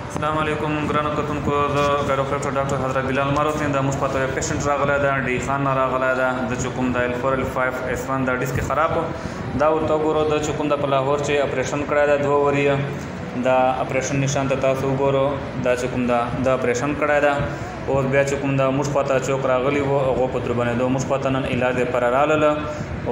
السلام علیکم ګرانو کتونکو زه ډاکټر حضرت بلال ماروت یم. د موږ پته یو پیشنټ راغلی ده ډي خان نه راغلی ده د چې کوم د L4L5S1 د ډسک خراب دا ورته وګورو د چې کوم د په لاهور چې اپریشن کړی ده 2 وري دا اپریشن نشان ته تاسو وګورو دا چې کوم د اپریشن کړی ده اوس بیا چې کوم د موږ پته چوک راغلی و هغه په در باندې د موږ پته نن علاج پر رااله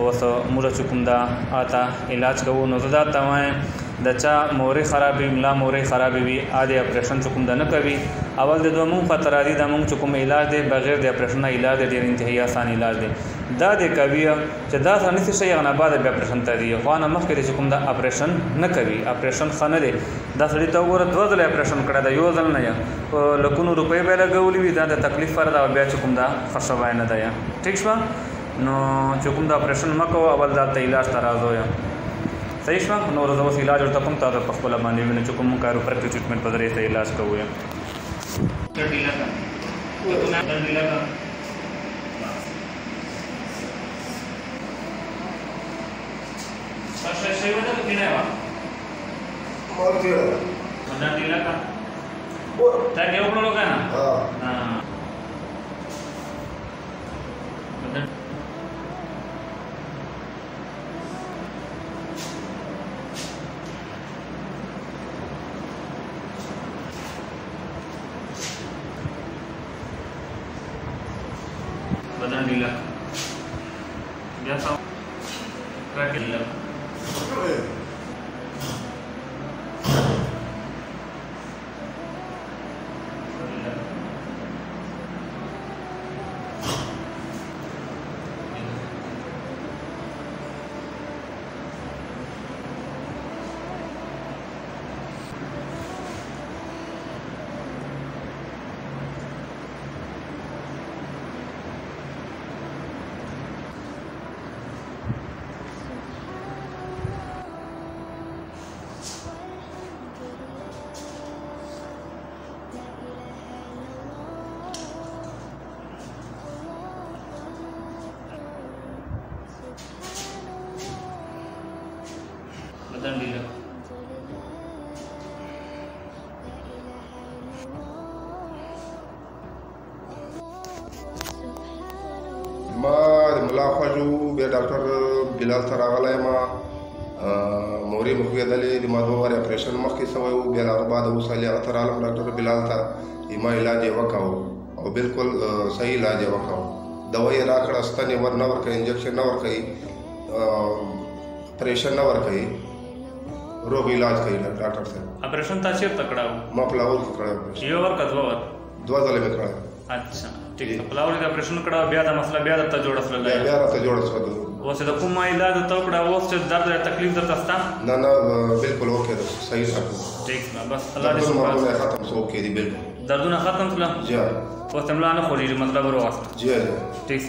اوس موږ چې کوم دا آتا علاج کوو نو زه دا ته وایم د چا مورې خرابې ملا مورې خرابې وي د اپریشن چې کوم د نه کوي اول د دوه مونږ خطر راځي د مونږ چې کوم علاج دی بغیر د اپریشن علاج دی ډېر انتهایی آسان علاج دی دا د کوي چې دا څنګه څه شي غنه بعد بیا اپریشن ته دی خو نه مخکې چې کوم د اپریشن نه کوي اپریشن خنه دی دا سړی ته وګوره 2 ځله اپریشن کړی دا یو ځل نه یا لکونو روپۍ به لګولې وي دا د تکلیف پر دا بیا چې کوم دا خرڅوای نه دی ٹھیک شو نو چې کوم د اپریشن مکو اول دا ته علاج ته راځو یا صحیح شو نو ورځ اوس علاج ورته کوم تاسو په خپل باندې وینئ چې کوم کارو پر ټریټمنټ په ذریعہ علاج کوو یا ډیلا کا ډیلا کا څه شي ودا کې نه و مورته ودا ډیلا کا تا کې وګړو کنه ها بدن ढीला जैसा ढीला بدن ढीला ما ملا خواجو بیا ډاکټر بلال ته راغلی ما مورې مخکېدلې د ما 2 وارې اپریشن مخکې سوی و بیا هغه بعد اوس هلې هغه ته رالم ډاکټر بلال ته ما علاج یې وکړو او بالکل صحیح علاج یې وکړو دوا یې راکړه ستنې ور نه ورکوي انجکشن نه ورکوي اپریشن نه ورکوي روغ علاج کوي ډاکټر صاحب اپریشن تا چیرته کړاو ما پلاور کې کړی یو ور کدو ور 2 ځله مې کړی اچھا ٹھیک ہے پلاور د اپریشن کړه بیا د مسله بیا د ته جوړ سره بیا راته جوړ شو اوس د کوم علاج ته کړه اوس چې درد تکلیف درته ستا نه نه بالکل اوکے ده صحیح راځي ٹھیک بس الله دې دردونه ختم شو اوکے دي بالکل دردونه ختم شول جی اوس تملا نه خوري مطلب ورو واسطه جی ٹھیک